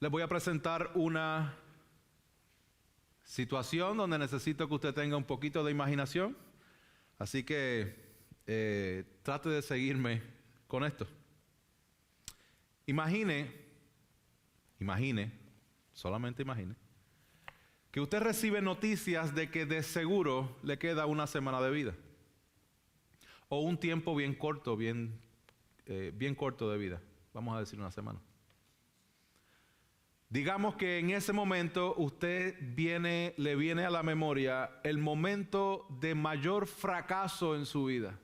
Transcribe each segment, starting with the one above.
Les voy a presentar una situación donde necesito que usted tenga un poquito de imaginación. Así que trate de seguirme con esto. Imagine, solamente imagine, que usted recibe noticias de que de seguro le queda una semana de vida. O un tiempo bien corto, bien corto de vida. Vamos a decir una semana. Digamos que en ese momento le viene a la memoria el momento de mayor fracaso en su vida.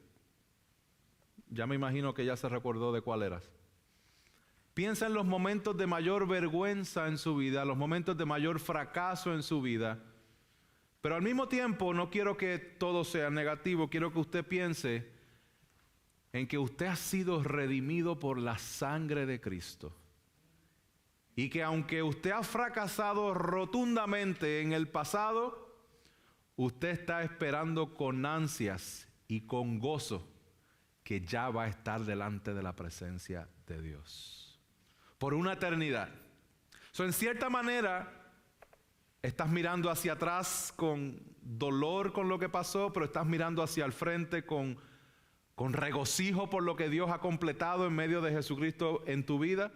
Ya me imagino que ya se recordó de cuál era. Piensa en los momentos de mayor vergüenza en su vida, los momentos de mayor fracaso en su vida. Pero al mismo tiempo no quiero que todo sea negativo, quiero que usted piense en que usted ha sido redimido por la sangre de Cristo. Y que aunque usted ha fracasado rotundamente en el pasado, usted está esperando con ansias y con gozo que ya va a estar delante de la presencia de Dios por una eternidad. En cierta manera, estás mirando hacia atrás con dolor con lo que pasó, pero estás mirando hacia el frente con regocijo por lo que Dios ha completado en medio de Jesucristo en tu vida.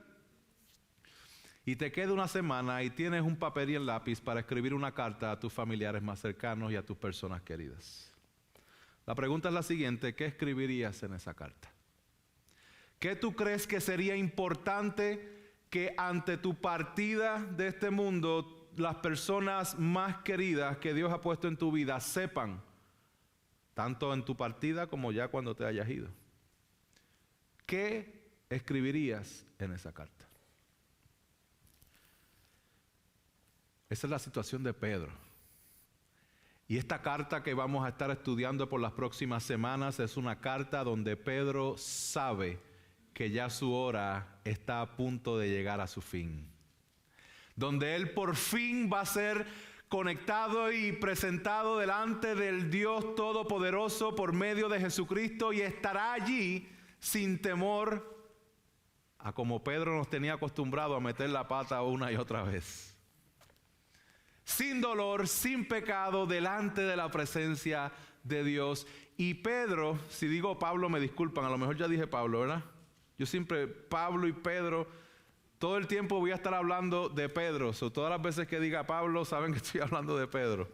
Y te queda una semana y tienes un papel y el lápiz para escribir una carta a tus familiares más cercanos y a tus personas queridas. La pregunta es la siguiente: ¿qué escribirías en esa carta? ¿Qué tú crees que sería importante que ante tu partida de este mundo las personas más queridas que Dios ha puesto en tu vida sepan, tanto en tu partida como ya cuando te hayas ido? ¿Qué escribirías en esa carta? Esa es la situación de Pedro. Y esta carta que vamos a estar estudiando por las próximas semanas es una carta donde Pedro sabe que ya su hora está a punto de llegar a su fin. Donde él por fin va a ser conectado y presentado delante del Dios Todopoderoso por medio de Jesucristo y estará allí sin temor a como Pedro nos tenía acostumbrado a meter la pata una y otra vez. Sin dolor, sin pecado, delante de la presencia de Dios. Y Pedro, si digo Pablo me disculpan, a lo mejor ya dije Pablo, ¿verdad? Yo siempre, Pablo y Pedro, todo el tiempo voy a estar hablando de Pedro. Todas las veces que diga Pablo, saben que estoy hablando de Pedro.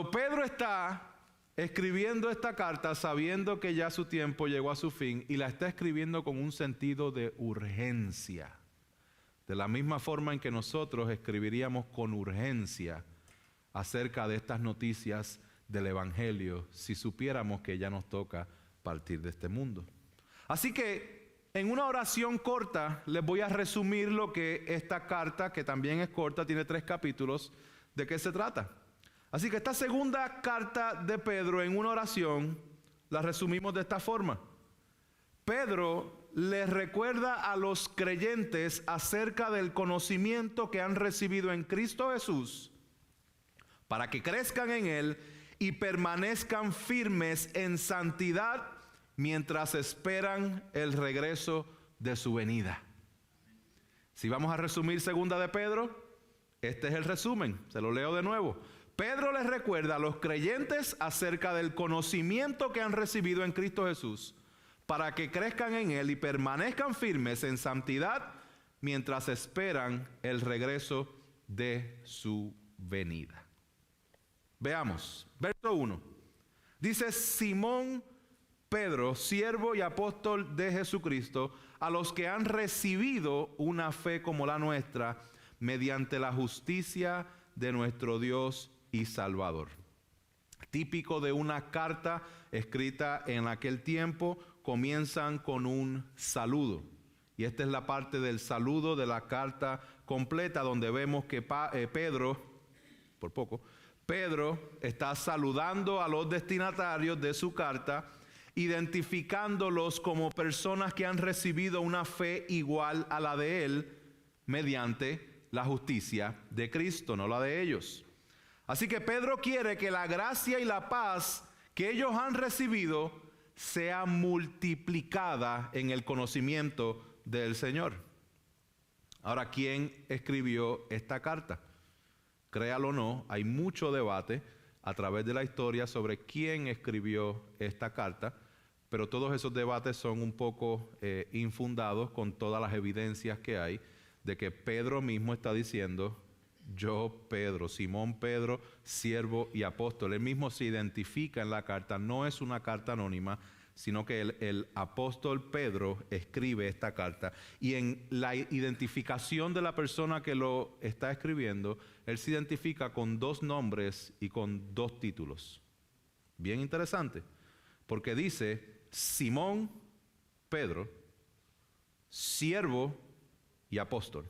Pedro está escribiendo esta carta sabiendo que ya su tiempo llegó a su fin y la está escribiendo con un sentido de urgencia. De la misma forma en que nosotros escribiríamos con urgencia acerca de estas noticias del Evangelio si supiéramos que ya nos toca partir de este mundo. Así que en una oración corta les voy a resumir lo que esta carta, que también es corta, tiene 3 capítulos, de qué se trata. Así que esta segunda carta de Pedro en una oración la resumimos de esta forma. Pedro les recuerda a los creyentes acerca del conocimiento que han recibido en Cristo Jesús para que crezcan en Él y permanezcan firmes en santidad mientras esperan el regreso de su venida. Si vamos a resumir segunda de Pedro, este es el resumen, se lo leo de nuevo. Pedro les recuerda a los creyentes acerca del conocimiento que han recibido en Cristo Jesús para que crezcan en Él y permanezcan firmes en santidad mientras esperan el regreso de su venida. Veamos, verso 1. Dice: Simón Pedro, siervo y apóstol de Jesucristo, a los que han recibido una fe como la nuestra, mediante la justicia de nuestro Dios y Salvador. Típico de una carta escrita en aquel tiempo, comienzan con un saludo. Y esta es la parte del saludo de la carta completa, donde vemos que Pedro está saludando a los destinatarios de su carta, identificándolos como personas que han recibido una fe igual a la de él, mediante la justicia de Cristo, no la de ellos. Así que Pedro quiere que la gracia y la paz que ellos han recibido sea multiplicada en el conocimiento del Señor. Ahora, ¿quién escribió esta carta? Créalo o no, hay mucho debate a través de la historia sobre quién escribió esta carta, pero todos esos debates son un poco infundados con todas las evidencias que hay de que Pedro mismo está diciendo: yo, Pedro, Simón Pedro, siervo y apóstol. Él mismo se identifica en la carta, no es una carta anónima, sino que el apóstol Pedro escribe esta carta. Y en la identificación de la persona que lo está escribiendo, él se identifica con 2 nombres y con 2 títulos. Bien interesante, porque dice Simón Pedro, siervo y apóstol.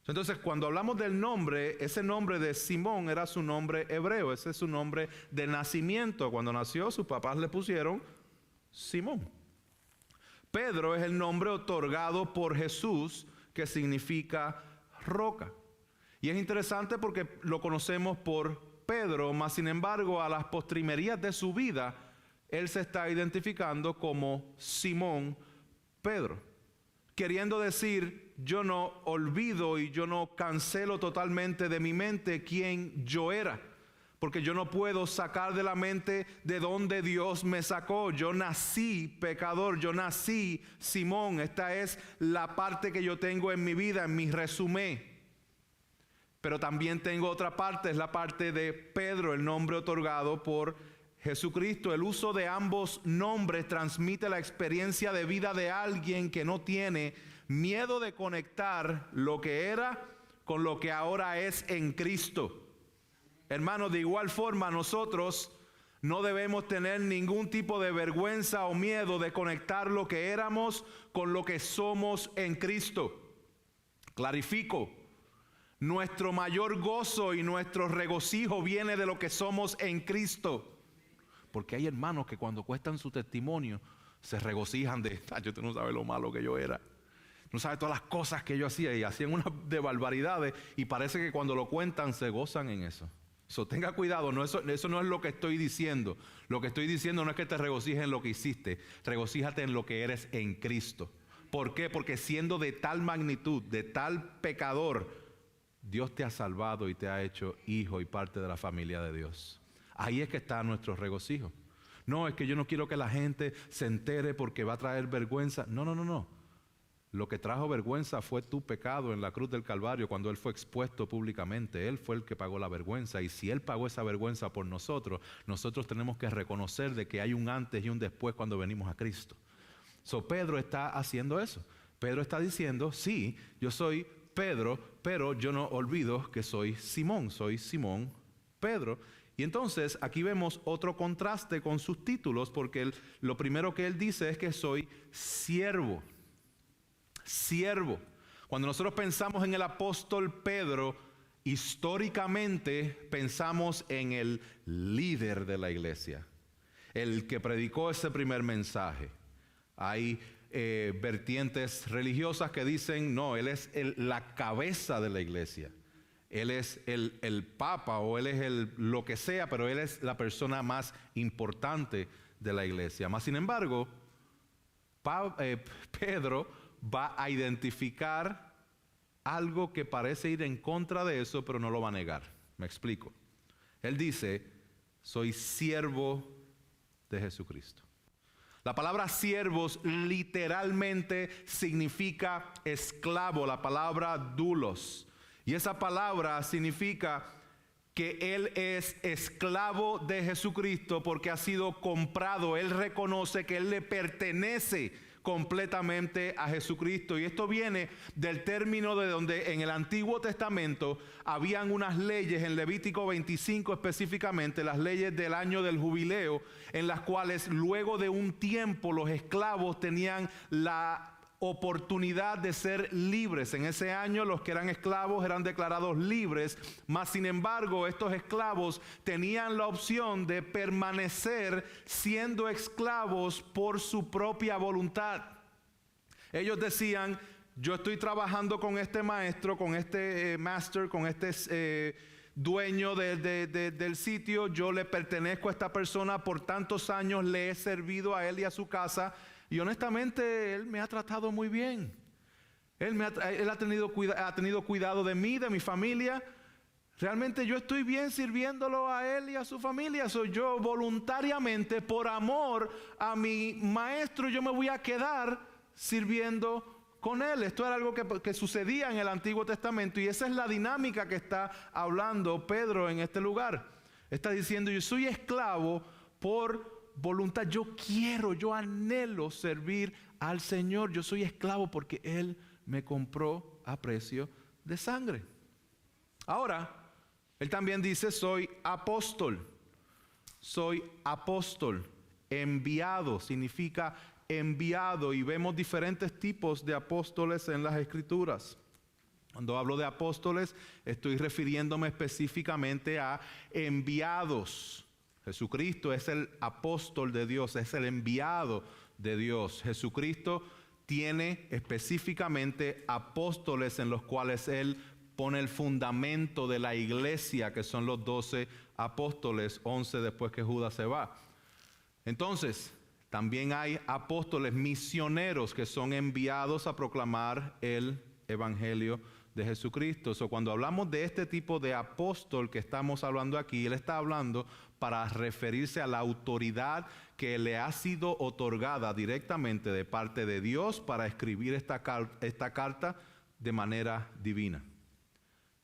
Entonces, cuando hablamos del nombre, ese nombre de Simón era su nombre hebreo, ese es su nombre de nacimiento. Cuando nació, sus papás le pusieron Simón. Pedro es el nombre otorgado por Jesús, que significa roca. Y es interesante porque lo conocemos por Pedro, mas sin embargo a las postrimerías de su vida, él se está identificando como Simón Pedro, queriendo decir: yo no olvido y yo no cancelo totalmente de mi mente quién yo era, porque yo no puedo sacar de la mente de dónde Dios me sacó. Yo nací pecador, yo nací Simón. Esta es la parte que yo tengo en mi vida, en mi resumen. Pero también tengo otra parte, es la parte de Pedro, el nombre otorgado por Jesucristo. El uso de ambos nombres transmite la experiencia de vida de alguien que no tiene miedo de conectar lo que era con lo que ahora es en Cristo. Hermanos, de igual forma nosotros no debemos tener ningún tipo de vergüenza o miedo de conectar lo que éramos con lo que somos en Cristo. Clarifico, nuestro mayor gozo y nuestro regocijo viene de lo que somos en Cristo. Porque hay hermanos que cuando cuentan su testimonio se regocijan de: tú no sabes lo malo que yo era. No sabes todas las cosas que yo hacía, y hacían unas de barbaridades, y parece que cuando lo cuentan se gozan en eso. Tenga cuidado, eso no es lo que estoy diciendo. Lo que estoy diciendo no es que te regocijes en lo que hiciste, regocíjate en lo que eres en Cristo. ¿Por qué? Porque siendo de tal magnitud, de tal pecador, Dios te ha salvado y te ha hecho hijo y parte de la familia de Dios. Ahí es que está nuestro regocijo. No, es que yo no quiero que la gente se entere porque va a traer vergüenza. No. Lo que trajo vergüenza fue tu pecado en la cruz del Calvario cuando Él fue expuesto públicamente. Él fue el que pagó la vergüenza, y si Él pagó esa vergüenza por nosotros, nosotros tenemos que reconocer de que hay un antes y un después cuando venimos a Cristo. Pedro está haciendo eso. Pedro está diciendo: sí, yo soy Pedro, pero yo no olvido que soy Simón Pedro. Y entonces aquí vemos otro contraste con sus títulos, porque lo primero que él dice es que soy siervo. Siervo. Cuando nosotros pensamos en el apóstol Pedro, históricamente pensamos en el líder de la iglesia, el que predicó ese primer mensaje. Hay vertientes religiosas que dicen: no, él es la cabeza de la iglesia. Él es el papa, o él es lo que sea, pero él es la persona más importante de la iglesia. Mas sin embargo, Pedro va a identificar algo que parece ir en contra de eso, pero no lo va a negar. Me explico. Él dice: soy siervo de Jesucristo. La palabra siervos literalmente significa esclavo, la palabra doulos. Y esa palabra significa que Él es esclavo de Jesucristo porque ha sido comprado. Él reconoce que Él le pertenece completamente a Jesucristo. Y esto viene del término de donde en el Antiguo Testamento habían unas leyes, en Levítico 25 específicamente, las leyes del año del jubileo, en las cuales luego de un tiempo los esclavos tenían la oportunidad de ser libres. En ese año los que eran esclavos eran declarados libres, mas sin embargo estos esclavos tenían la opción de permanecer siendo esclavos por su propia voluntad. Ellos decían: yo estoy trabajando con este maestro, con este master, con este dueño del sitio, yo le pertenezco a esta persona, por tantos años le he servido a él y a su casa, y honestamente él me ha tratado muy bien. Él ha tenido cuidado de mí, de mi familia. Realmente yo estoy bien sirviéndolo a Él y a su familia. Soy yo voluntariamente, por amor a mi maestro, yo me voy a quedar sirviendo con Él. Esto era algo que sucedía en el Antiguo Testamento y esa es la dinámica que está hablando Pedro en este lugar. Está diciendo, yo soy esclavo por voluntad. Yo anhelo servir al Señor. Yo soy esclavo porque Él me compró a precio de sangre. Ahora, él también dice, soy apóstol. Soy apóstol. Enviado significa enviado. Y vemos diferentes tipos de apóstoles en las Escrituras. Cuando hablo de apóstoles, estoy refiriéndome específicamente a enviados. Jesucristo es el apóstol de Dios, es el enviado de Dios. Jesucristo tiene específicamente apóstoles en los cuales Él pone el fundamento de la iglesia, que son los 12 apóstoles, 11 después que Judas se va. Entonces, también hay apóstoles misioneros que son enviados a proclamar el evangelio de Jesucristo. Cuando hablamos de este tipo de apóstol que estamos hablando aquí, él está hablando para referirse a la autoridad que le ha sido otorgada directamente de parte de Dios para escribir esta carta de manera divina.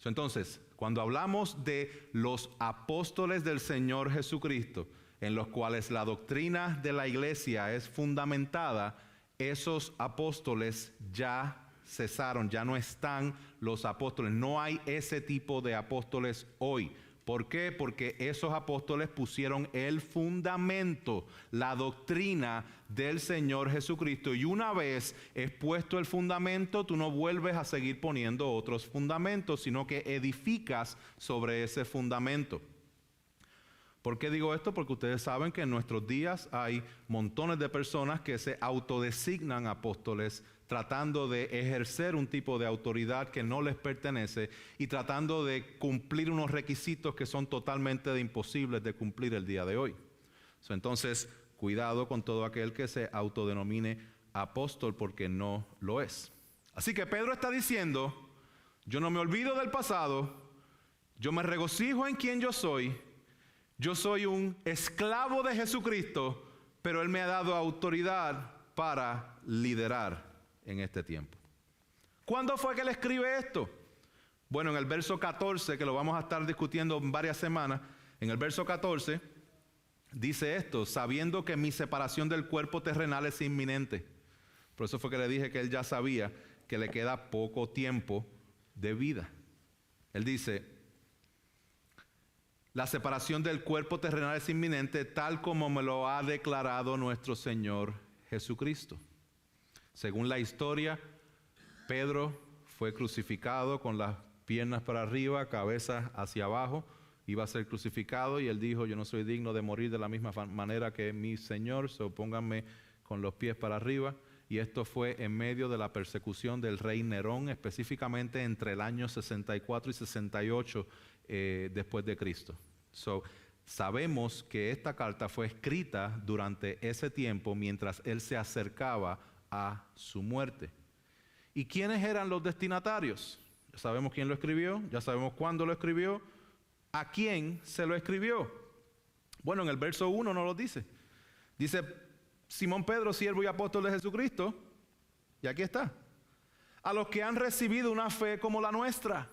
Entonces, cuando hablamos de los apóstoles del Señor Jesucristo, en los cuales la doctrina de la iglesia es fundamentada, esos apóstoles ya cesaron, ya no están los apóstoles. No hay ese tipo de apóstoles hoy. ¿Por qué? Porque esos apóstoles pusieron el fundamento, la doctrina del Señor Jesucristo. Y una vez expuesto el fundamento, tú no vuelves a seguir poniendo otros fundamentos, sino que edificas sobre ese fundamento. ¿Por qué digo esto? Porque ustedes saben que en nuestros días hay montones de personas que se autodesignan apóstoles, tratando de ejercer un tipo de autoridad que no les pertenece y tratando de cumplir unos requisitos que son totalmente imposibles de cumplir el día de hoy. Entonces, cuidado con todo aquel que se autodenomine apóstol, porque no lo es. Así que Pedro está diciendo, yo no me olvido del pasado, yo me regocijo en quien yo soy un esclavo de Jesucristo, pero Él me ha dado autoridad para liderar en este tiempo. ¿Cuándo fue que Él escribe esto? Bueno, en el verso 14, que lo vamos a estar discutiendo en varias semanas, en el verso 14 dice esto, sabiendo que mi separación del cuerpo terrenal es inminente. Por eso fue que le dije que Él ya sabía que le queda poco tiempo de vida. Él dice, la separación del cuerpo terrenal es inminente, tal como me lo ha declarado nuestro Señor Jesucristo. Según la historia, Pedro fue crucificado con las piernas para arriba, cabeza hacia abajo. Iba a ser crucificado y él dijo, yo no soy digno de morir de la misma manera que mi Señor, pónganme con los pies para arriba. Y esto fue en medio de la persecución del rey Nerón, específicamente entre el año 64 y 68 después de Cristo. Sabemos que esta carta fue escrita durante ese tiempo mientras él se acercaba a su muerte. ¿Y quiénes eran los destinatarios? Ya sabemos quién lo escribió, ya sabemos cuándo lo escribió, a quién se lo escribió. Bueno, en el verso 1 no lo dice. Dice, Simón Pedro, siervo y apóstol de Jesucristo, y aquí está, a los que han recibido una fe como la nuestra.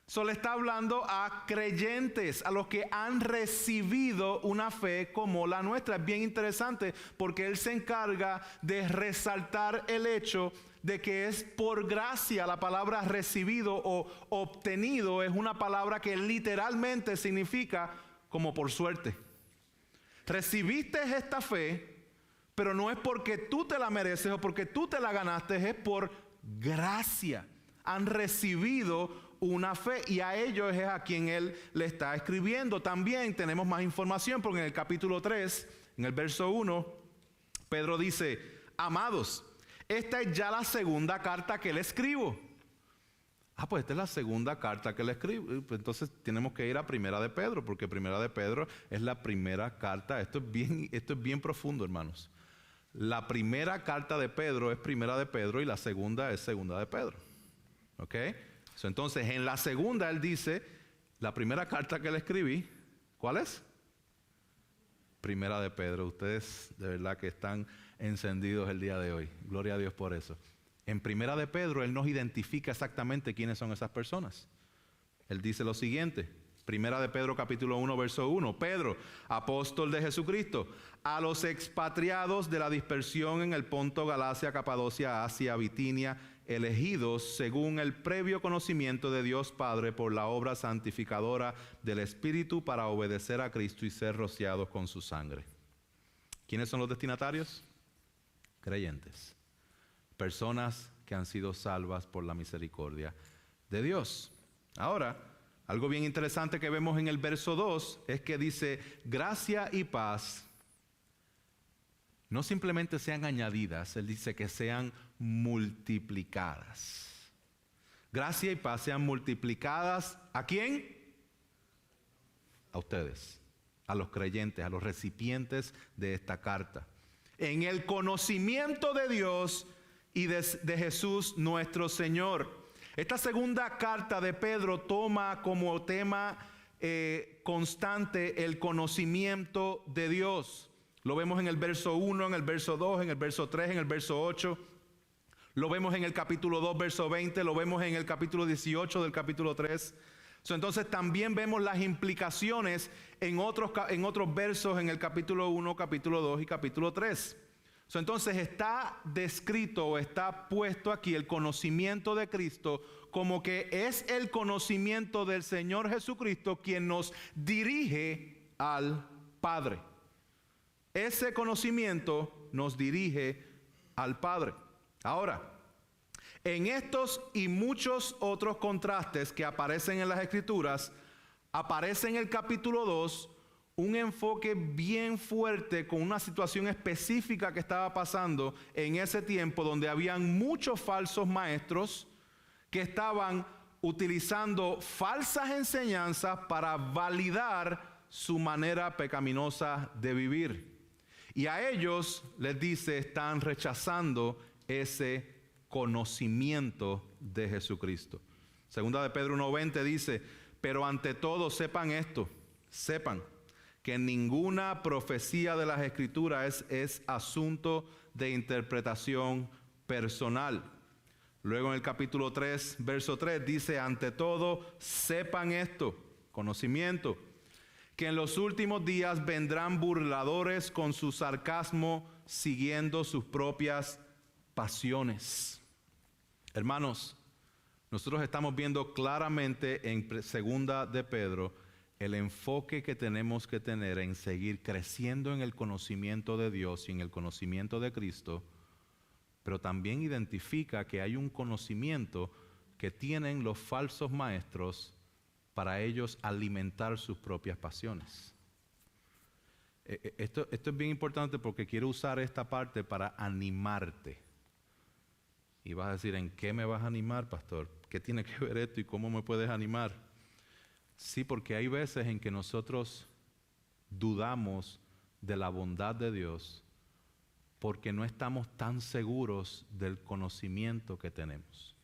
Solo está hablando a creyentes, a los que han recibido una fe como la nuestra. Es bien interesante porque él se encarga de resaltar el hecho de que es por gracia. La palabra recibido o obtenido es una palabra que literalmente significa como por suerte. Recibiste esta fe, pero no es porque tú te la mereces o porque tú te la ganaste, es por gracia. Han recibido una fe y a ellos es a quien él le está escribiendo. También tenemos más información porque en el capítulo 3, en el verso 1, Pedro dice, amados, esta es ya la segunda carta que le escribo. Pues esta es la segunda carta que le escribo. Entonces tenemos que ir a Primera de Pedro, porque Primera de Pedro es la primera carta. Esto es bien profundo, hermanos. La primera carta de Pedro es primera de Pedro y la segunda es segunda de Pedro. ¿Ok? Entonces, en la segunda él dice, la primera carta que le escribí, ¿cuál es? Primera de Pedro. Ustedes de verdad que están encendidos el día de hoy. Gloria a Dios por eso. En primera de Pedro él nos identifica exactamente quiénes son esas personas. Él dice lo siguiente, primera de Pedro capítulo 1 verso 1, Pedro, apóstol de Jesucristo, a los expatriados de la dispersión en el Ponto, Galacia, Capadocia, Asia, Bitinia, elegidos según el previo conocimiento de Dios Padre por la obra santificadora del Espíritu para obedecer a Cristo y ser rociados con su sangre. ¿Quiénes son los destinatarios? Creyentes. Personas que han sido salvas por la misericordia de Dios. Ahora, algo bien interesante que vemos en el verso 2 es que dice, gracia y paz no simplemente sean añadidas, él dice que sean multiplicadas. Gracia y paz sean multiplicadas, ¿a quién? A ustedes, a los creyentes, a los recipientes de esta carta. En el conocimiento de Dios y de Jesús nuestro Señor. Esta segunda carta de Pedro toma como tema constante el conocimiento de Dios. Lo vemos en el verso 1, en el verso 2, en el verso 3, en el verso 8. Lo vemos en el capítulo 2, verso 20. Lo vemos en el capítulo 18 del capítulo 3. Entonces también vemos las implicaciones en otros versos en el capítulo 1, capítulo 2 y capítulo 3. Entonces está descrito o está puesto aquí el conocimiento de Cristo como que es el conocimiento del Señor Jesucristo quien nos dirige al Padre. Ese conocimiento nos dirige al Padre. Ahora, en estos y muchos otros contrastes que aparecen en las Escrituras, aparece en el capítulo 2 un enfoque bien fuerte con una situación específica que estaba pasando en ese tiempo donde habían muchos falsos maestros que estaban utilizando falsas enseñanzas para validar su manera pecaminosa de vivir. Y a ellos les dice, están rechazando ese conocimiento de Jesucristo. Segunda de Pedro 1:20 dice, pero ante todo sepan esto, sepan que ninguna profecía de las Escrituras es asunto de interpretación personal. Luego en el capítulo 3, verso 3 dice, ante todo sepan esto, conocimiento, que en los últimos días vendrán burladores con su sarcasmo siguiendo sus propias pasiones. Hermanos, nosotros estamos viendo claramente en segunda de Pedro el enfoque que tenemos que tener en seguir creciendo en el conocimiento de Dios y en el conocimiento de Cristo, pero también identifica que hay un conocimiento que tienen los falsos maestros para ellos alimentar sus propias pasiones. Esto es bien importante porque quiero usar esta parte para animarte. Y vas a decir, ¿en qué me vas a animar, pastor? ¿Qué tiene que ver esto y cómo me puedes animar? Sí, porque hay veces en que nosotros dudamos de la bondad de Dios porque no estamos tan seguros del conocimiento que tenemos.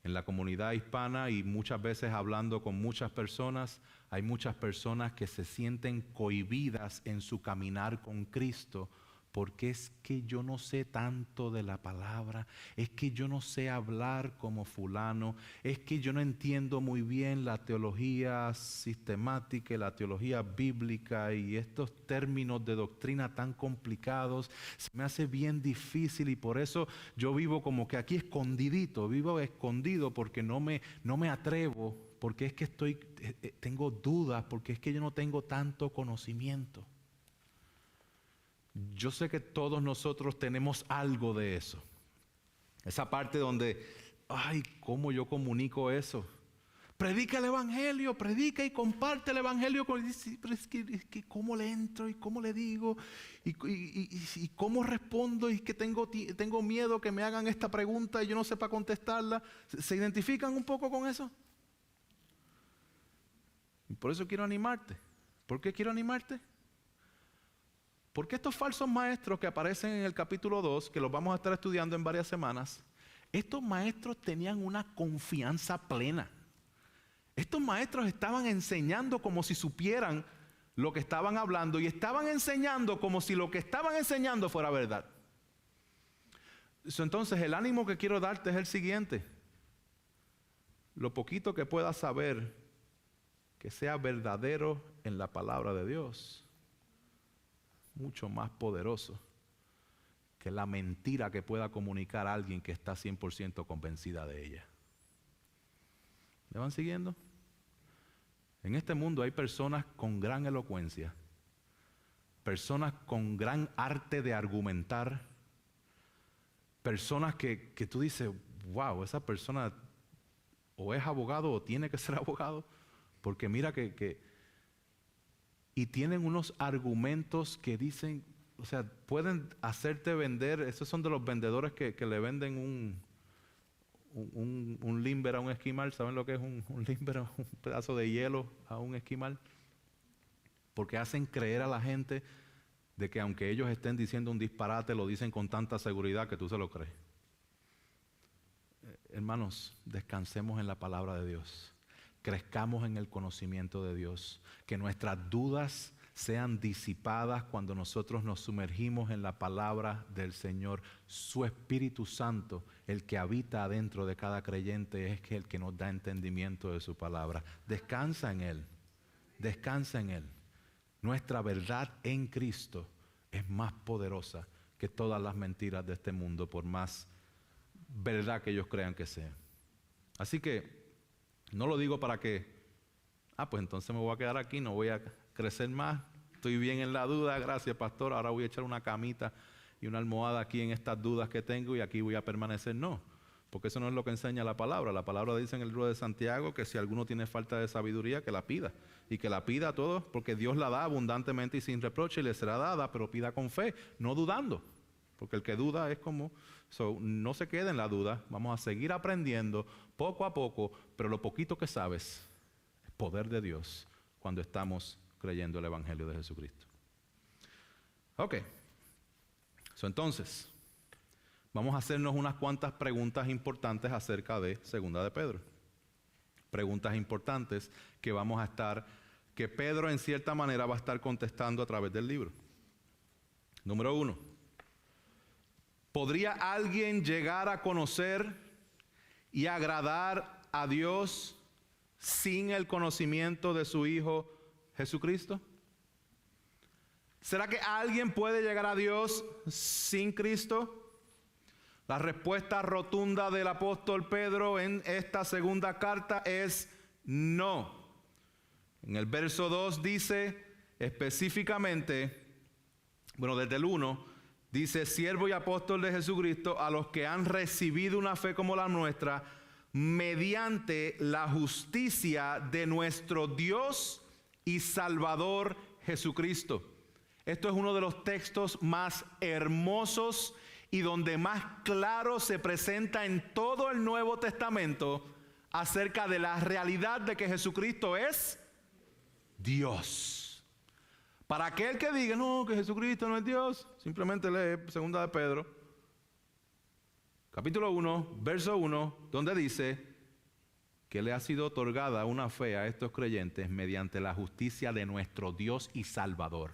En la comunidad hispana y muchas veces hablando con muchas personas, hay muchas personas que se sienten cohibidas en su caminar con Cristo porque es que yo no sé tanto de la palabra, es que yo no sé hablar como fulano, es que yo no entiendo muy bien la teología sistemática y la teología bíblica y estos términos de doctrina tan complicados, se me hace bien difícil y por eso yo vivo como que aquí escondidito, vivo escondido porque no me atrevo, porque es que tengo dudas, porque es que yo no tengo tanto conocimiento. Yo sé que todos nosotros tenemos algo de eso. Esa parte donde, ay, ¿cómo yo comunico eso? Predica el Evangelio, predica y comparte el Evangelio. Pero es que ¿cómo le entro y cómo le digo? Y ¿cómo respondo? Y que tengo miedo que me hagan esta pregunta y yo no sepa contestarla. ¿Se identifican un poco con eso? Y por eso quiero animarte. ¿Por qué quiero animarte? Porque estos falsos maestros que aparecen en el capítulo 2, que los vamos a estar estudiando en varias semanas, estos maestros tenían una confianza plena. Estos maestros estaban enseñando como si supieran lo que estaban hablando y estaban enseñando como si lo que estaban enseñando fuera verdad. Entonces, el ánimo que quiero darte es el siguiente. Lo poquito que puedas saber, que sea verdadero en la palabra de Dios, mucho más poderoso que la mentira que pueda comunicar a alguien que está 100% convencida de ella. ¿Me van siguiendo? En este mundo hay personas con gran elocuencia, personas con gran arte de argumentar, personas que tú dices, wow, esa persona o es abogado o tiene que ser abogado, porque mira y tienen unos argumentos que dicen, o sea, pueden hacerte vender. Esos son de los vendedores que le venden un limber a un esquimal. ¿Saben lo que es un limber? Un pedazo de hielo a un esquimal. Porque hacen creer a la gente de que aunque ellos estén diciendo un disparate, lo dicen con tanta seguridad que tú se lo crees. Hermanos, descansemos en la palabra de Dios. Crezcamos en el conocimiento de Dios. Que nuestras dudas sean disipadas cuando nosotros nos sumergimos en la palabra del Señor. Su Espíritu Santo, el que habita adentro de cada creyente, es el que nos da entendimiento de su palabra. Descansa en Él. Descansa en Él. Nuestra verdad en Cristo es más poderosa que todas las mentiras de este mundo, por más verdad que ellos crean que sea. Así que no lo digo para que, pues entonces me voy a quedar aquí, no voy a crecer más, estoy bien en la duda, gracias pastor, ahora voy a echar una camita y una almohada aquí en estas dudas que tengo y aquí voy a permanecer. No, porque eso no es lo que enseña la palabra. La palabra dice en el libro de Santiago que si alguno tiene falta de sabiduría, que la pida. Y que la pida a todos, porque Dios la da abundantemente y sin reproche y le será dada, pero pida con fe, no dudando. Porque el que duda es como, no se quede en la duda, vamos a seguir aprendiendo poco a poco, pero lo poquito que sabes es poder de Dios cuando estamos creyendo el Evangelio de Jesucristo. Ok, entonces, vamos a hacernos unas cuantas preguntas importantes acerca de Segunda de Pedro. Preguntas importantes que Pedro en cierta manera va a estar contestando a través del libro. Número 1. ¿Podría alguien llegar a conocer y agradar a Dios sin el conocimiento de su Hijo Jesucristo? ¿Será que alguien puede llegar a Dios sin Cristo? La respuesta rotunda del apóstol Pedro en esta segunda carta es no. En el verso 2 dice específicamente, desde el 1, dice, siervo y apóstol de Jesucristo, a los que han recibido una fe como la nuestra, mediante la justicia de nuestro Dios y Salvador Jesucristo. Esto es uno de los textos más hermosos y donde más claro se presenta en todo el Nuevo Testamento acerca de la realidad de que Jesucristo es Dios. Para aquel que diga, no, que Jesucristo no es Dios, simplemente lee Segunda de Pedro, capítulo 1, verso 1, donde dice que le ha sido otorgada una fe a estos creyentes mediante la justicia de nuestro Dios y Salvador.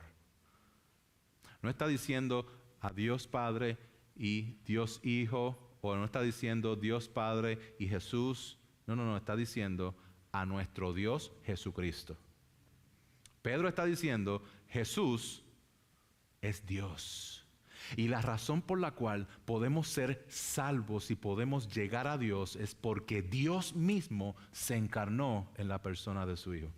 No está diciendo a Dios Padre y Dios Hijo, o no está diciendo Dios Padre y Jesús. No, está diciendo a nuestro Dios Jesucristo. Pedro está diciendo, Jesús es Dios. Y la razón por la cual podemos ser salvos y podemos llegar a Dios es porque Dios mismo se encarnó en la persona de su Hijo.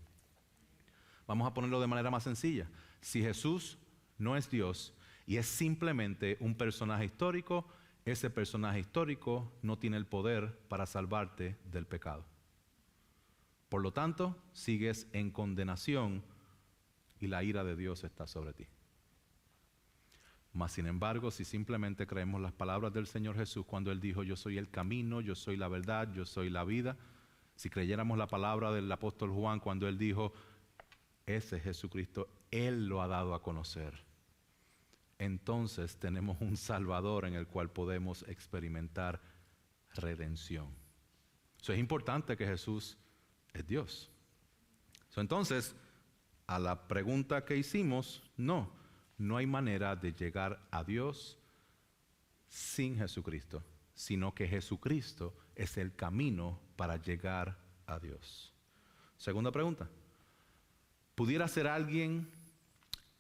Vamos a ponerlo de manera más sencilla. Si Jesús no es Dios y es simplemente un personaje histórico, ese personaje histórico no tiene el poder para salvarte del pecado. Por lo tanto, sigues en condenación y la ira de Dios está sobre ti. Mas sin embargo, si simplemente creemos las palabras del Señor Jesús cuando Él dijo, yo soy el camino, yo soy la verdad, yo soy la vida. Si creyéramos la palabra del apóstol Juan cuando Él dijo, ese Jesucristo, Él lo ha dado a conocer. entonces tenemos un Salvador en el cual podemos experimentar redención. Eso es importante, que Jesús es Dios. Entonces, a la pregunta que hicimos, no hay manera de llegar a Dios sin Jesucristo, sino que Jesucristo es el camino para llegar a Dios. Segunda pregunta, ¿pudiera ser alguien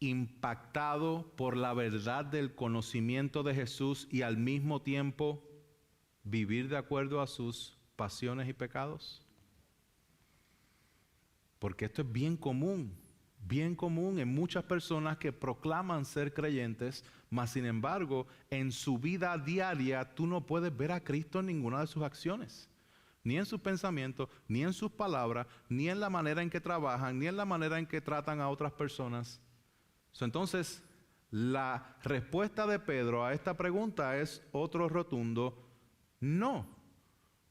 impactado por la verdad del conocimiento de Jesús y al mismo tiempo vivir de acuerdo a sus pasiones y pecados? Porque esto es bien común en muchas personas que proclaman ser creyentes, mas sin embargo, en su vida diaria tú no puedes ver a Cristo en ninguna de sus acciones, ni en sus pensamientos, ni en sus palabras, ni en la manera en que trabajan, ni en la manera en que tratan a otras personas. Entonces, la respuesta de Pedro a esta pregunta es otro rotundo no.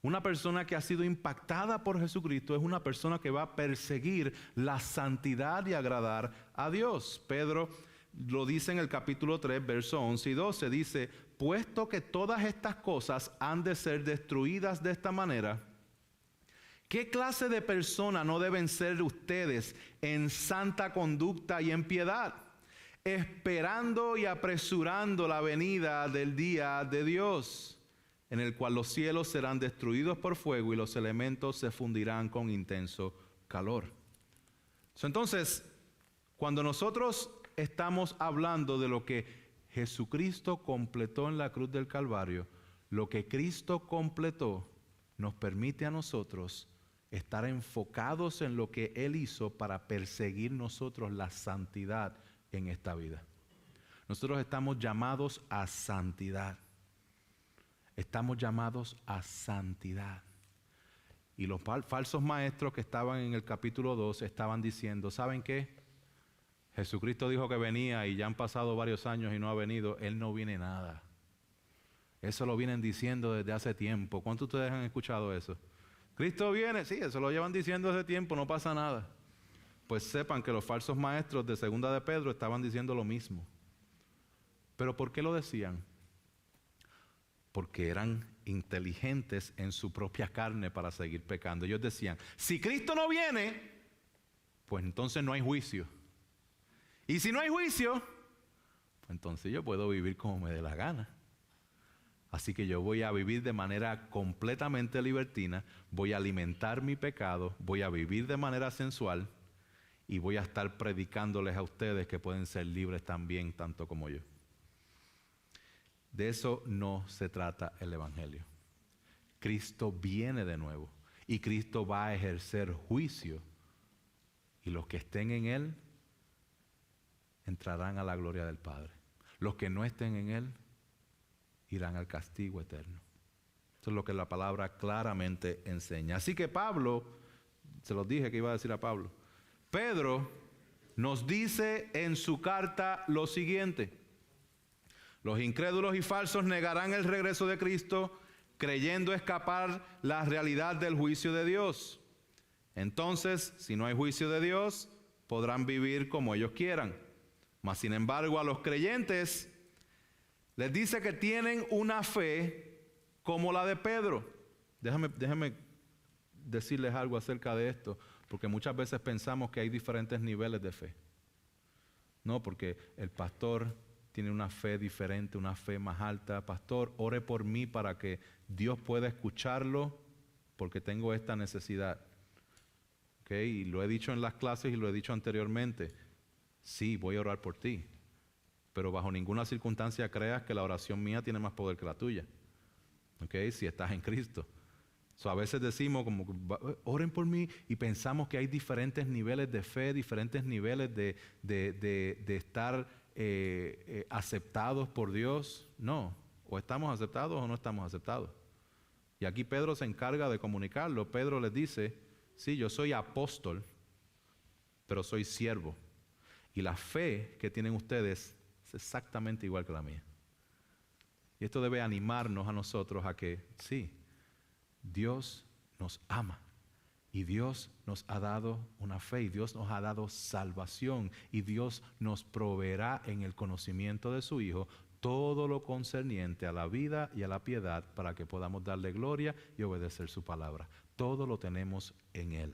Una persona que ha sido impactada por Jesucristo es una persona que va a perseguir la santidad y agradar a Dios. Pedro lo dice en el capítulo 3, versos 11 y 12. Dice, puesto que todas estas cosas han de ser destruidas de esta manera, ¿qué clase de persona no deben ser ustedes en santa conducta y en piedad, esperando y apresurando la venida del día de Dios, en el cual los cielos serán destruidos por fuego y los elementos se fundirán con intenso calor? Entonces, cuando nosotros estamos hablando de lo que Jesucristo completó en la cruz del Calvario, lo que Cristo completó nos permite a nosotros estar enfocados en lo que Él hizo para perseguir nosotros la santidad en esta vida. Nosotros estamos llamados a santidad. Estamos llamados a santidad. Y los falsos maestros que estaban en el capítulo 2 estaban diciendo, ¿saben qué? Jesucristo dijo que venía y ya han pasado varios años y no ha venido. Él no viene nada. Eso lo vienen diciendo desde hace tiempo. ¿Cuántos de ustedes han escuchado eso? Cristo viene, sí, eso lo llevan diciendo hace tiempo, no pasa nada. Pues sepan que los falsos maestros de Segunda de Pedro estaban diciendo lo mismo. ¿Pero por qué lo decían? Porque eran inteligentes en su propia carne para seguir pecando. Ellos decían, si Cristo no viene, pues entonces no hay juicio. Y si no hay juicio, pues entonces yo puedo vivir como me dé la gana. Así que yo voy a vivir de manera completamente libertina, voy a alimentar mi pecado, voy a vivir de manera sensual y voy a estar predicándoles a ustedes que pueden ser libres también, tanto como yo. De eso no se trata el Evangelio. Cristo viene de nuevo y Cristo va a ejercer juicio y los que estén en Él entrarán a la gloria del Padre. Los que no estén en Él irán al castigo eterno. Eso es lo que la palabra claramente enseña. Así que Pablo, se los dije que iba a decir a Pablo, Pedro nos dice en su carta lo siguiente: los incrédulos y falsos negarán el regreso de Cristo, creyendo escapar la realidad del juicio de Dios. Entonces, si no hay juicio de Dios, podrán vivir como ellos quieran. Mas, sin embargo, a los creyentes les dice que tienen una fe como la de Pedro. Déjenme decirles algo acerca de esto, porque muchas veces pensamos que hay diferentes niveles de fe. No, porque el pastor tiene una fe diferente, una fe más alta. Pastor, ore por mí para que Dios pueda escucharlo, porque tengo esta necesidad. ¿Okay? Y lo he dicho en las clases y lo he dicho anteriormente. Sí, voy a orar por ti, pero bajo ninguna circunstancia creas que la oración mía tiene más poder que la tuya. ¿Okay? Si estás en Cristo. A veces decimos como, oren por mí, y pensamos que hay diferentes niveles de fe, diferentes niveles de estar aceptados por Dios. No, o estamos aceptados o no estamos aceptados. Y aquí Pedro se encarga de comunicarlo. Pedro les dice, sí, yo soy apóstol, pero soy siervo. Y la fe que tienen ustedes es exactamente igual que la mía. Y esto debe animarnos a nosotros a que, sí, Dios nos ama Y Dios nos ha dado una fe, y Dios nos ha dado salvación, y Dios nos proveerá en el conocimiento de su Hijo todo lo concerniente a la vida y a la piedad para que podamos darle gloria y obedecer su palabra. Todo lo tenemos en Él.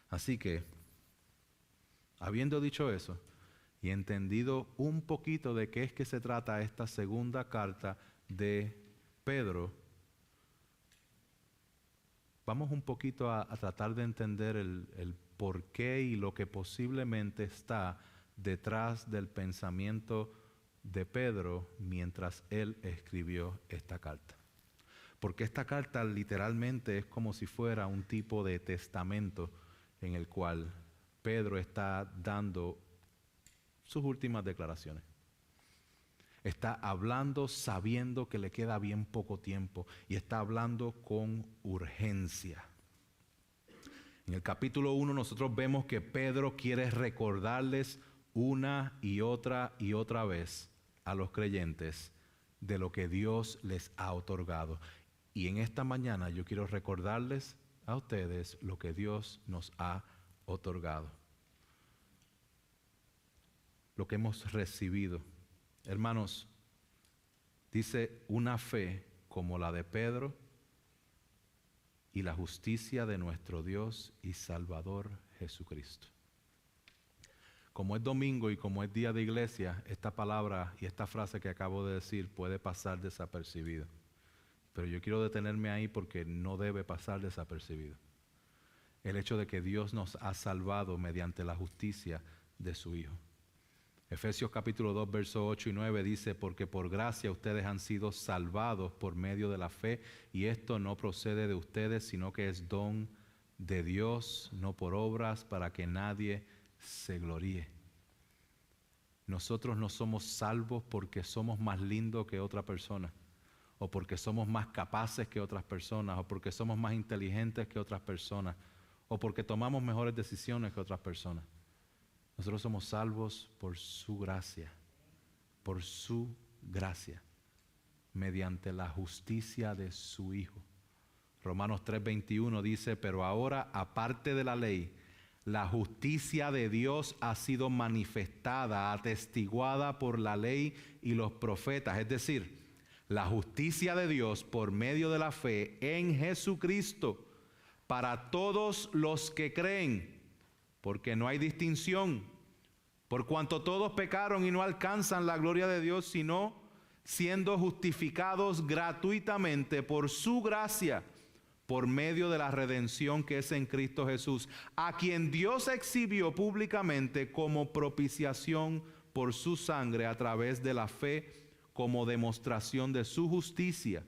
Así que, habiendo dicho eso y entendido un poquito de qué es que se trata esta segunda carta de Pedro, vamos un poquito a tratar de entender el por qué y lo que posiblemente está detrás del pensamiento de Pedro mientras él escribió esta carta. Porque esta carta literalmente es como si fuera un tipo de testamento en el cual Pedro está dando sus últimas declaraciones. Está hablando sabiendo que le queda bien poco tiempo y está hablando con urgencia. En el capítulo 1 nosotros vemos que Pedro quiere recordarles una y otra vez a los creyentes de lo que Dios les ha otorgado. Y en esta mañana yo quiero recordarles a ustedes lo que Dios nos ha otorgado. Lo que hemos recibido. Hermanos, dice una fe como la de Pedro y la justicia de nuestro Dios y Salvador Jesucristo. Como es domingo y como es día de iglesia, esta palabra y esta frase que acabo de decir puede pasar desapercibida. Pero yo quiero detenerme ahí porque no debe pasar desapercibido. El hecho de que Dios nos ha salvado mediante la justicia de su Hijo. Efesios capítulo 2, versos 8 y 9 dice, porque por gracia ustedes han sido salvados por medio de la fe, y esto no procede de ustedes, sino que es don de Dios, no por obras, para que nadie se gloríe. Nosotros no somos salvos porque somos más lindos que otra persona, o porque somos más capaces que otras personas, o porque somos más inteligentes que otras personas, o porque tomamos mejores decisiones que otras personas. Nosotros somos salvos por su gracia, mediante la justicia de su Hijo. Romanos 3:21 dice, pero ahora, aparte de la ley, la justicia de Dios ha sido manifestada, atestiguada por la ley y los profetas. Es decir, la justicia de Dios por medio de la fe en Jesucristo para todos los que creen. Porque no hay distinción, por cuanto todos pecaron y no alcanzan la gloria de Dios, sino siendo justificados gratuitamente por su gracia, por medio de la redención que es en Cristo Jesús, a quien Dios exhibió públicamente como propiciación por su sangre a través de la fe, como demostración de su justicia,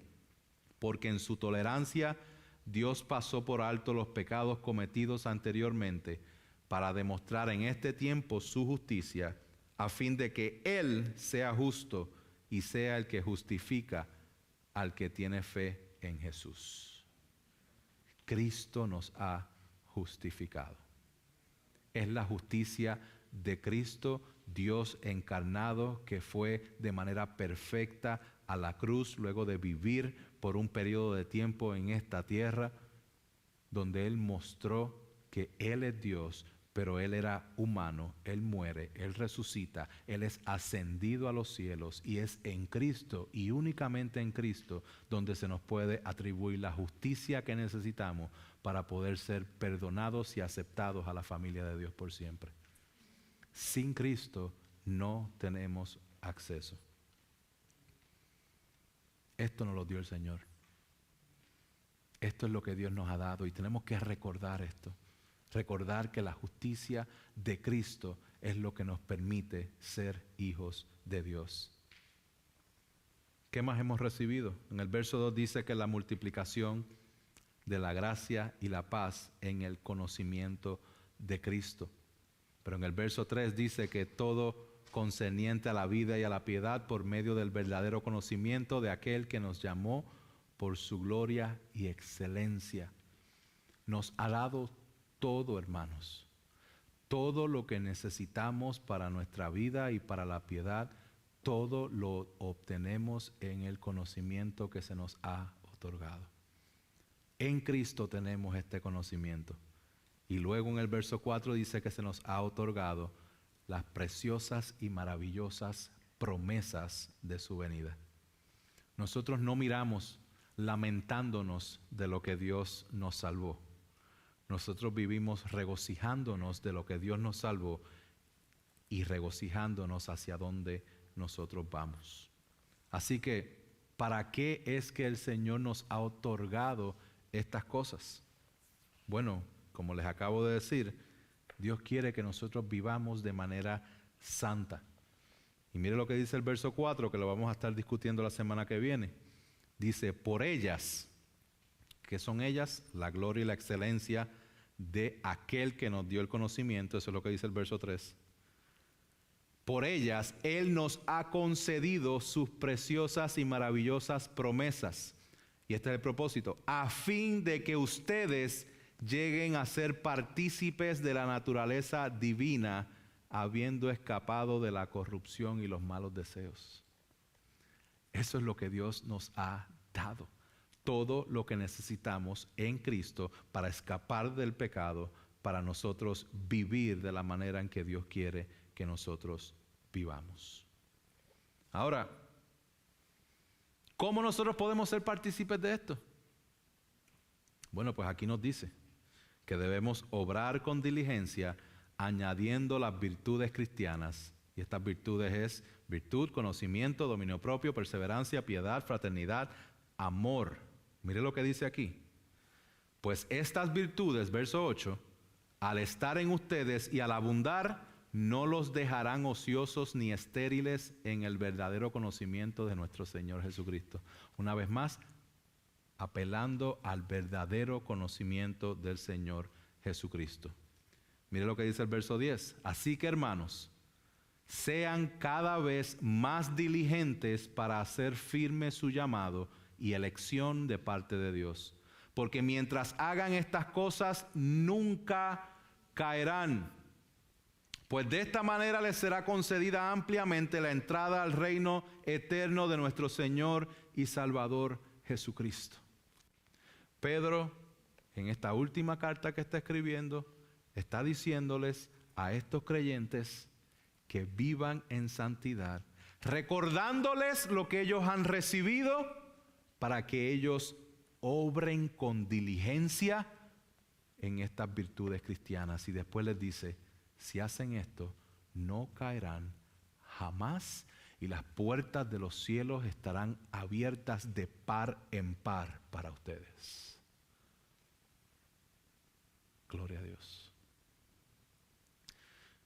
porque en su tolerancia Dios pasó por alto los pecados cometidos anteriormente, para demostrar en este tiempo su justicia, a fin de que Él sea justo y sea el que justifica al que tiene fe en Jesús. Cristo nos ha justificado. Es la justicia de Cristo, Dios encarnado, que fue de manera perfecta a la cruz luego de vivir por un periodo de tiempo en esta tierra, donde Él mostró que Él es Dios, pero Él era humano, Él muere, Él resucita, Él es ascendido a los cielos, y es en Cristo y únicamente en Cristo donde se nos puede atribuir la justicia que necesitamos para poder ser perdonados y aceptados a la familia de Dios por siempre. Sin Cristo no tenemos acceso. Esto nos lo dio el Señor. Esto es lo que Dios nos ha dado y tenemos que recordar esto. Recordar que la justicia de Cristo es lo que nos permite ser hijos de Dios. ¿Qué más hemos recibido? En el verso 2 dice que la multiplicación de la gracia y la paz en el conocimiento de Cristo. Pero en el verso 3 dice que todo concerniente a la vida y a la piedad por medio del verdadero conocimiento de aquel que nos llamó por su gloria y excelencia. Nos ha dado todo, hermanos, todo lo que necesitamos para nuestra vida y para la piedad, todo lo obtenemos en el conocimiento que se nos ha otorgado. En Cristo tenemos este conocimiento. Y luego en el verso 4 dice que se nos ha otorgado las preciosas y maravillosas promesas de su venida. Nosotros no miramos lamentándonos de lo que Dios nos salvó. Nosotros vivimos regocijándonos de lo que Dios nos salvó y regocijándonos hacia donde nosotros vamos. Así que, ¿para qué es que el Señor nos ha otorgado estas cosas? Bueno, como les acabo de decir, Dios quiere que nosotros vivamos de manera santa. Y mire lo que dice el verso 4, que lo vamos a estar discutiendo la semana que viene. Dice, por ellas, ¿qué son ellas? La gloria y la excelencia de aquel que nos dio el conocimiento. Eso es lo que dice el verso 3. Por ellas, Él nos ha concedido sus preciosas y maravillosas promesas. Y este es el propósito, a fin de que ustedes lleguen a ser partícipes de la naturaleza divina, habiendo escapado de la corrupción y los malos deseos. Eso es lo que Dios nos ha dado. Todo lo que necesitamos en Cristo para escapar del pecado, para nosotros vivir de la manera en que Dios quiere que nosotros vivamos. Ahora, ¿cómo nosotros podemos ser partícipes de esto? Bueno, pues aquí nos dice que debemos obrar con diligencia, añadiendo las virtudes cristianas. Y estas virtudes es virtud, conocimiento, dominio propio, perseverancia, piedad, fraternidad, amor. Mire lo que dice aquí. Pues estas virtudes, verso 8, al estar en ustedes y al abundar, no los dejarán ociosos ni estériles en el verdadero conocimiento de nuestro Señor Jesucristo. Una vez más, apelando al verdadero conocimiento del Señor Jesucristo. Mire lo que dice el verso 10. Así que, hermanos, sean cada vez más diligentes para hacer firme su llamado y elección de parte de Dios. Porque mientras hagan estas cosas, nunca caerán. Pues de esta manera les será concedida ampliamente la entrada al reino eterno de nuestro Señor y Salvador Jesucristo. Pedro, en esta última carta que está escribiendo, está diciéndoles a estos creyentes que vivan en santidad, recordándoles lo que ellos han recibido para que ellos obren con diligencia en estas virtudes cristianas. Y después les dice, si hacen esto, no caerán jamás y las puertas de los cielos estarán abiertas de par en par para ustedes. Gloria a Dios.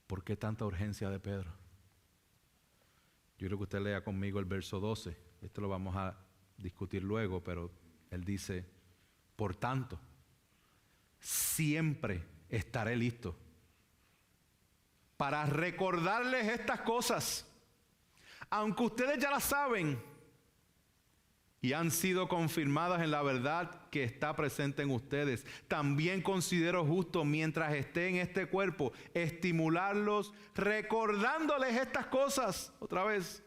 ¿Por qué tanta urgencia de Pedro? Yo quiero que usted lea conmigo el verso 12. Esto lo vamos a discutir luego, pero él dice, por tanto, siempre estaré listo para recordarles estas cosas, aunque ustedes ya las saben y han sido confirmadas en la verdad que está presente en ustedes. También considero justo, mientras esté en este cuerpo, estimularlos recordándoles estas cosas otra vez.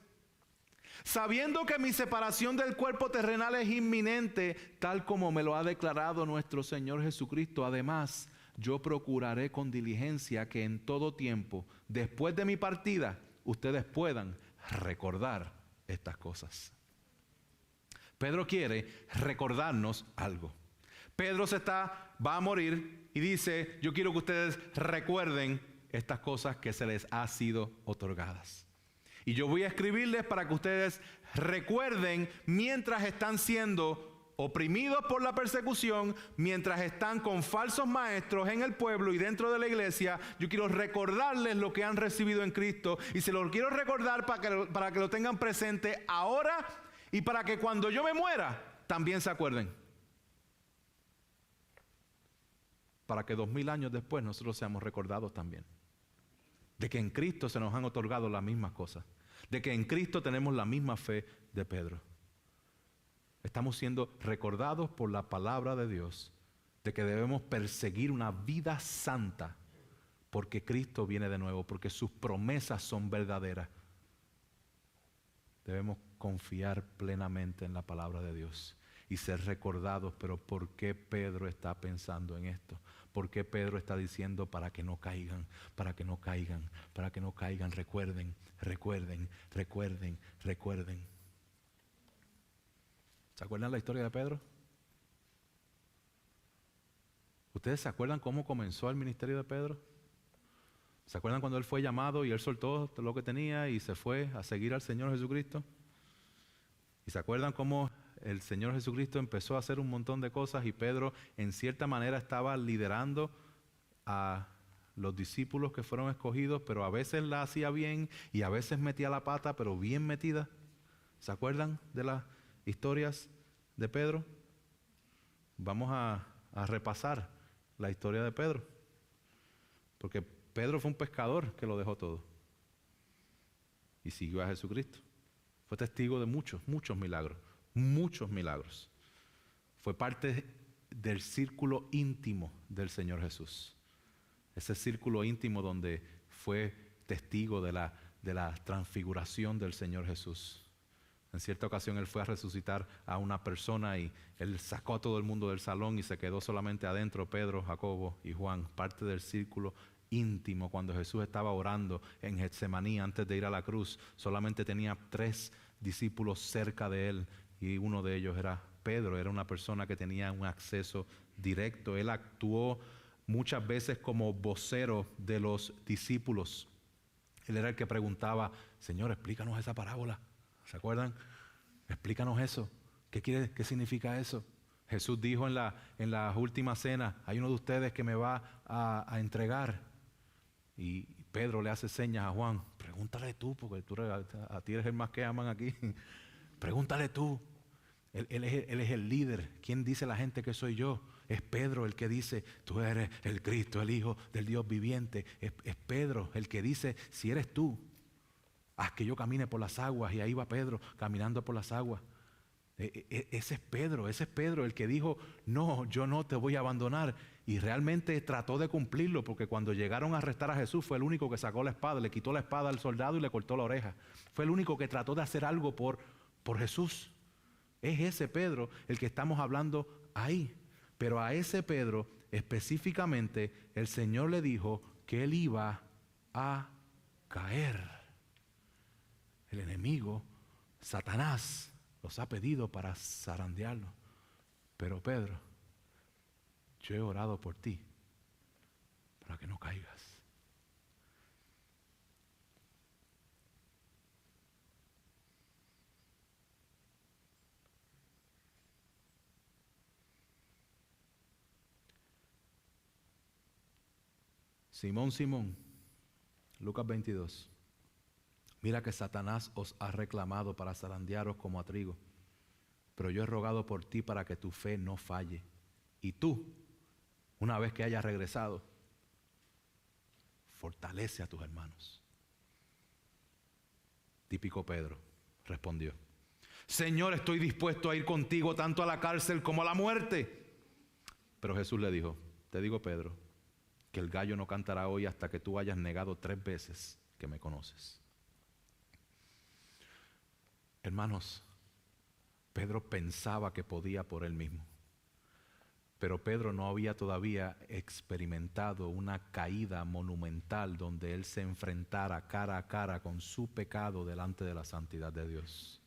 Sabiendo que mi separación del cuerpo terrenal es inminente, tal como me lo ha declarado nuestro Señor Jesucristo. Además, yo procuraré con diligencia que en todo tiempo, después de mi partida, ustedes puedan recordar estas cosas. Pedro quiere recordarnos algo. Pedro va a morir y dice, yo quiero que ustedes recuerden estas cosas que se les ha sido otorgadas. Y yo voy a escribirles para que ustedes recuerden mientras están siendo oprimidos por la persecución, mientras están con falsos maestros en el pueblo y dentro de la iglesia. Yo quiero recordarles lo que han recibido en Cristo y se lo quiero recordar para que lo tengan presente ahora y para que cuando yo me muera también se acuerden. Para que 2000 años después nosotros seamos recordados también. De que en Cristo se nos han otorgado las mismas cosas. De que en Cristo tenemos la misma fe de Pedro. Estamos siendo recordados por la palabra de Dios de que debemos perseguir una vida santa porque Cristo viene de nuevo, porque sus promesas son verdaderas. Debemos confiar plenamente en la palabra de Dios. y ser recordados. Pero ¿por qué Pedro está pensando en esto? ¿Por qué Pedro está diciendo para que no caigan, para que no caigan, para que no caigan? Recuerden, recuerden, recuerden, recuerden. ¿Se acuerdan la historia de Pedro? ¿Ustedes se acuerdan cómo comenzó el ministerio de Pedro? ¿Se acuerdan cuando él fue llamado y él soltó todo lo que tenía y se fue a seguir al Señor Jesucristo? ¿Y se acuerdan cómo el Señor Jesucristo empezó a hacer un montón de cosas y Pedro en cierta manera estaba liderando a los discípulos que fueron escogidos, pero a veces la hacía bien y a veces metía la pata, pero bien metida? ¿Se acuerdan de las historias de Pedro? Vamos a repasar la historia de Pedro, porque Pedro fue un pescador que lo dejó todo y siguió a Jesucristo. Fue testigo de muchos, muchos milagros, muchos milagros. Fue parte del círculo íntimo del Señor Jesús. Ese círculo íntimo donde fue testigo de la transfiguración del Señor Jesús. En cierta ocasión él fue a resucitar a una persona y él sacó a todo el mundo del salón y se quedó solamente adentro Pedro, Jacobo y Juan, parte del círculo íntimo. Cuando Jesús estaba orando en Getsemaní antes de ir a la cruz, solamente tenía 3 discípulos cerca de él y uno de ellos era Pedro. Era una persona que tenía un acceso directo. Él actuó muchas veces como vocero de los discípulos. Él era el que preguntaba: Señor, explícanos esa parábola. ¿Se acuerdan? Explícanos eso. ¿Qué significa eso? Jesús dijo en la última cena: hay uno de ustedes que me va a entregar. Y Pedro le hace señas a Juan: pregúntale tú, porque a ti eres el más que aman aquí. Pregúntale tú. Él es el líder. ¿Quién dice la gente que soy yo? Es Pedro el que dice: tú eres el Cristo, el Hijo del Dios viviente. Es Pedro el que dice: si eres tú, haz que yo camine por las aguas. Y ahí va Pedro caminando por las aguas. Ese es Pedro el que dijo: no, yo no te voy a abandonar. Y realmente trató de cumplirlo, porque cuando llegaron a arrestar a Jesús fue el único que sacó la espada, le quitó la espada al soldado y le cortó la oreja. Fue el único que trató de hacer algo por Jesús. Es ese Pedro el que estamos hablando ahí. Pero a ese Pedro específicamente el Señor le dijo que él iba a caer. El enemigo, Satanás, los ha pedido para zarandearlo. Pero Pedro, yo he orado por ti para que no caigas. Simón, Simón, Lucas 22. Mira que Satanás os ha reclamado para zarandearos como a trigo, pero yo he rogado por ti para que tu fe no falle. Y tú, una vez que hayas regresado, fortalece a tus hermanos. Típico Pedro respondió: Señor, estoy dispuesto a ir contigo tanto a la cárcel como a la muerte. Pero Jesús le dijo: te digo, Pedro, que el gallo no cantará hoy hasta que tú hayas negado 3 veces que me conoces. Hermanos, Pedro pensaba que podía por él mismo. Pero Pedro no había todavía experimentado una caída monumental donde él se enfrentara cara a cara con su pecado delante de la santidad de Dios.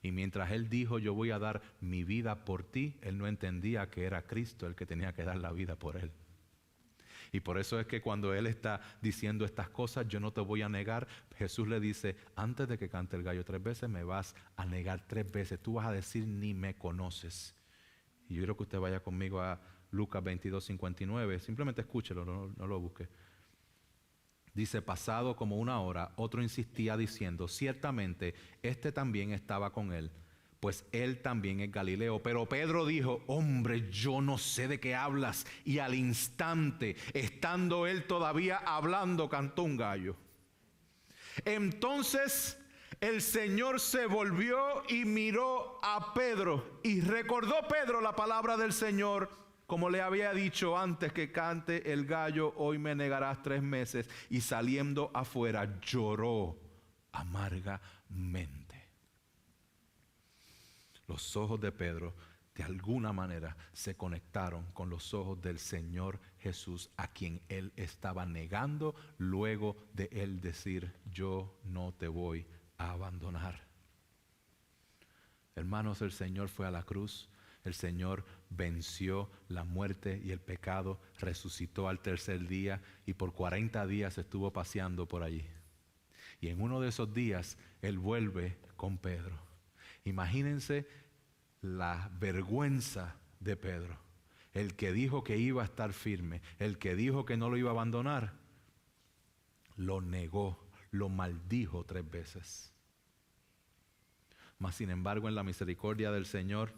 Y mientras él dijo: yo voy a dar mi vida por ti, él no entendía que era Cristo el que tenía que dar la vida por él. Y por eso es que cuando él está diciendo estas cosas: yo no te voy a negar, Jesús le dice: antes de que cante el gallo 3 veces, me vas a negar 3 veces. Tú vas a decir: ni me conoces. Y yo quiero que usted vaya conmigo a Lucas 22, 59. Simplemente escúchelo, no lo busque. Dice: pasado como 1 hora, otro insistía diciendo: ciertamente, este también estaba con él, pues él también es Galileo. Pero Pedro dijo: hombre, yo no sé de qué hablas. Y al instante, estando él todavía hablando, cantó un gallo. Entonces el Señor se volvió y miró a Pedro, y recordó Pedro la palabra del Señor, como le había dicho: antes que cante el gallo, hoy me negarás 3 veces. Y saliendo afuera, lloró amargamente. Los ojos de Pedro de alguna manera se conectaron con los ojos del Señor Jesús, a quien él estaba negando luego de él decir: yo no te voy a abandonar. Hermanos, el Señor fue a la cruz, el Señor venció la muerte y el pecado, resucitó al tercer día y por 40 días estuvo paseando por allí. Y en uno de esos días él vuelve con Pedro. Imagínense la vergüenza de Pedro, el que dijo que iba a estar firme, el que dijo que no lo iba a abandonar, lo negó, lo maldijo 3 veces. Mas sin embargo, en la misericordia del Señor,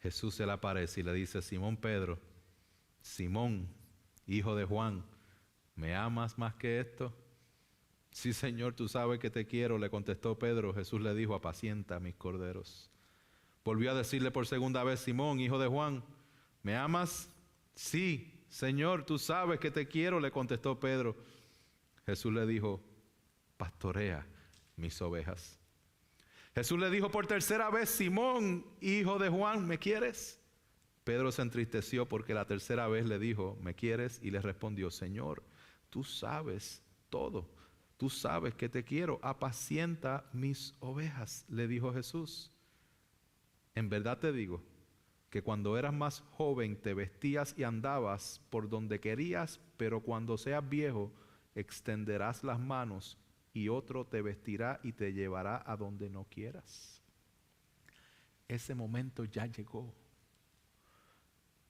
Jesús se le aparece y le dice: Simón Pedro, Simón, hijo de Juan, ¿me amas más que esto? Sí, Señor, tú sabes que te quiero, le contestó Pedro. Jesús le dijo: apacienta mis corderos. Volvió a decirle por segunda vez: Simón, hijo de Juan, ¿me amas? Sí, Señor, tú sabes que te quiero, le contestó Pedro. Jesús le dijo: pastorea mis ovejas. Jesús le dijo por tercera vez: Simón, hijo de Juan, ¿me quieres? Pedro se entristeció porque la tercera vez le dijo: ¿me quieres? Y le respondió: Señor, tú sabes todo, tú sabes que te quiero, apacienta mis ovejas, le dijo Jesús. En verdad te digo que cuando eras más joven te vestías y andabas por donde querías, pero cuando seas viejo extenderás las manos y otro te vestirá y te llevará a donde no quieras. Ese momento ya llegó.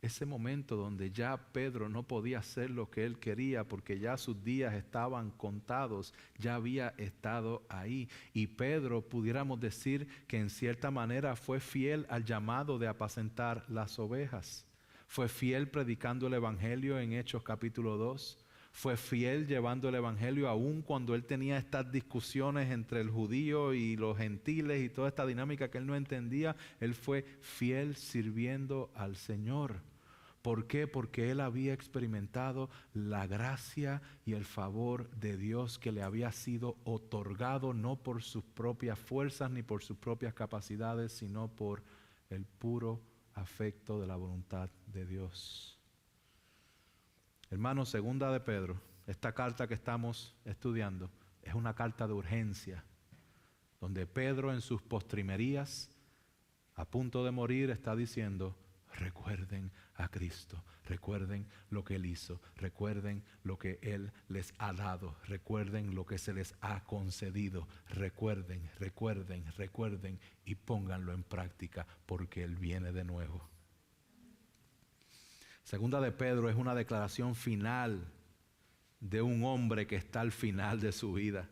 Ese momento donde ya Pedro no podía hacer lo que él quería porque ya sus días estaban contados, ya había estado ahí. Y Pedro, pudiéramos decir que en cierta manera fue fiel al llamado de apacentar las ovejas. Fue fiel predicando el Evangelio en Hechos capítulo 2. Fue fiel llevando el Evangelio aún cuando él tenía estas discusiones entre el judío y los gentiles y toda esta dinámica que él no entendía. Él fue fiel sirviendo al Señor. ¿Por qué? Porque él había experimentado la gracia y el favor de Dios que le había sido otorgado no por sus propias fuerzas ni por sus propias capacidades, sino por el puro afecto de la voluntad de Dios. Hermanos, segunda de Pedro, esta carta que estamos estudiando es una carta de urgencia, donde Pedro en sus postrimerías, a punto de morir, está diciendo: recuerden a Cristo, recuerden lo que Él hizo, recuerden lo que Él les ha dado, recuerden lo que se les ha concedido, recuerden y pónganlo en práctica porque Él viene de nuevo. Segunda de Pedro es una declaración final de un hombre que está al final de su vida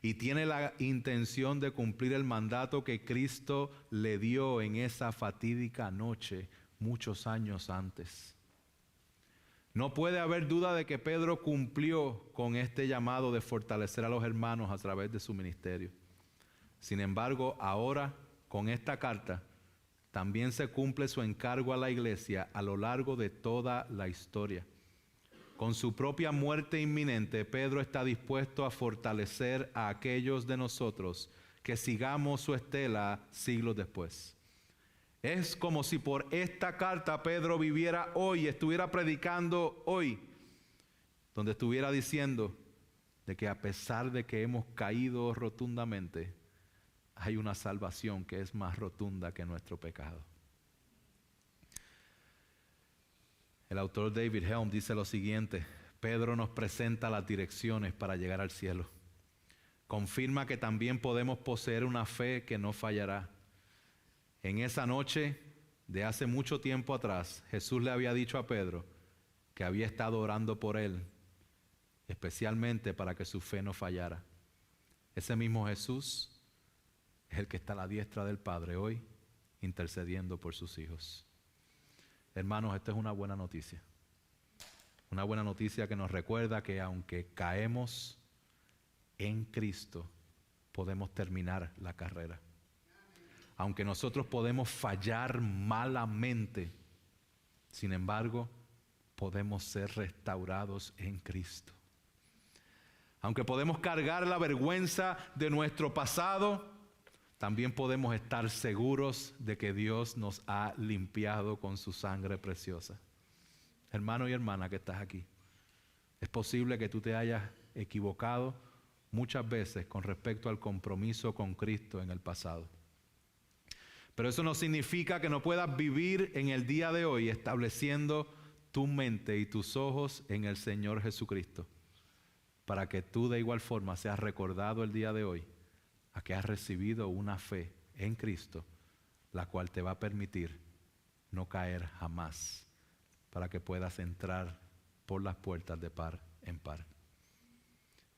y tiene la intención de cumplir el mandato que Cristo le dio en esa fatídica noche muchos años antes. No puede haber duda de que Pedro cumplió con este llamado de fortalecer a los hermanos a través de su ministerio. Sin embargo, ahora con esta carta también se cumple su encargo a la iglesia a lo largo de toda la historia. Con su propia muerte inminente, Pedro está dispuesto a fortalecer a aquellos de nosotros que sigamos su estela siglos después. Es como si por esta carta Pedro viviera hoy, estuviera predicando hoy, donde estuviera diciendo de que a pesar de que hemos caído rotundamente, hay una salvación que es más rotunda que nuestro pecado. El autor David Helm dice lo siguiente: Pedro nos presenta las direcciones para llegar al cielo. Confirma que también podemos poseer una fe que no fallará. En esa noche de hace mucho tiempo atrás, Jesús le había dicho a Pedro que había estado orando por él, especialmente para que su fe no fallara. Ese mismo Jesús es el que está a la diestra del Padre hoy, intercediendo por sus hijos. Hermanos, esta es una buena noticia. Una buena noticia que nos recuerda que aunque caemos en Cristo, podemos terminar la carrera. Aunque nosotros podemos fallar malamente, sin embargo, podemos ser restaurados en Cristo. Aunque podemos cargar la vergüenza de nuestro pasado, también podemos estar seguros de que Dios nos ha limpiado con su sangre preciosa. Hermano y hermana que estás aquí, es posible que tú te hayas equivocado muchas veces con respecto al compromiso con Cristo en el pasado. Pero eso no significa que no puedas vivir en el día de hoy estableciendo tu mente y tus ojos en el Señor Jesucristo, para que tú de igual forma seas recordado el día de hoy a que has recibido una fe en Cristo, la cual te va a permitir no caer jamás, para que puedas entrar por las puertas de par en par.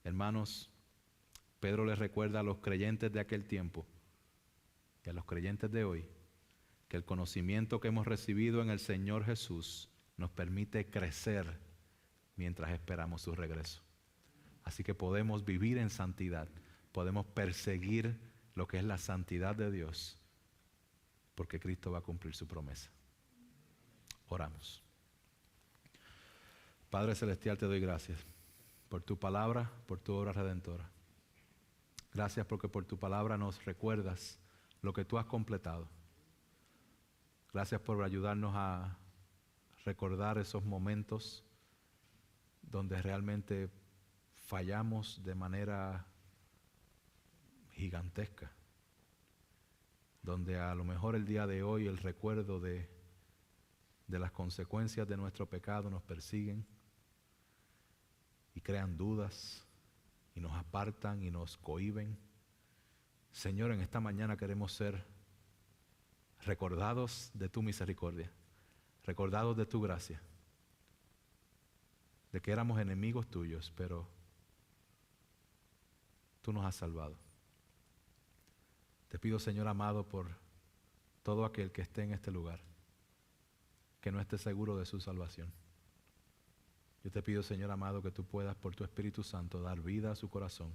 Hermanos, Pedro les recuerda a los creyentes de aquel tiempo y a los creyentes de hoy que el conocimiento que hemos recibido en el Señor Jesús nos permite crecer mientras esperamos su regreso. Así que podemos vivir en santidad, podemos perseguir lo que es la santidad de Dios, porque Cristo va a cumplir su promesa. Oramos. Padre Celestial, te doy gracias por tu palabra, por tu obra redentora. Gracias porque por tu palabra nos recuerdas lo que tú has completado. Gracias por ayudarnos a recordar esos momentos donde realmente fallamos de manera gigantesca, donde a lo mejor el día de hoy el recuerdo de las consecuencias de nuestro pecado nos persiguen y crean dudas y nos apartan y nos cohíben. Señor, en esta mañana queremos ser recordados de tu misericordia, recordados de tu gracia, de que éramos enemigos tuyos, pero tú nos has salvado. Te pido, Señor amado, por todo aquel que esté en este lugar, que no esté seguro de su salvación. Yo te pido, Señor amado, que tú puedas por tu Espíritu Santo dar vida a su corazón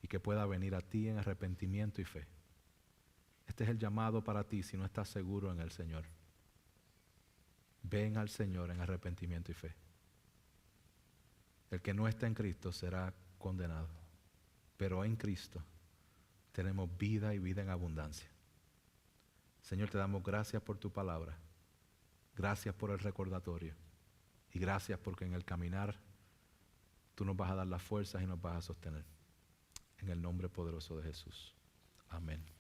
y que pueda venir a ti en arrepentimiento y fe. Este es el llamado para ti si no estás seguro en el Señor. Ven al Señor en arrepentimiento y fe. El que no está en Cristo será condenado, pero en Cristo tenemos vida y vida en abundancia. Señor, te damos gracias por tu palabra, gracias por el recordatorio y gracias porque en el caminar tú nos vas a dar las fuerzas y nos vas a sostener. En el nombre poderoso de Jesús. Amén.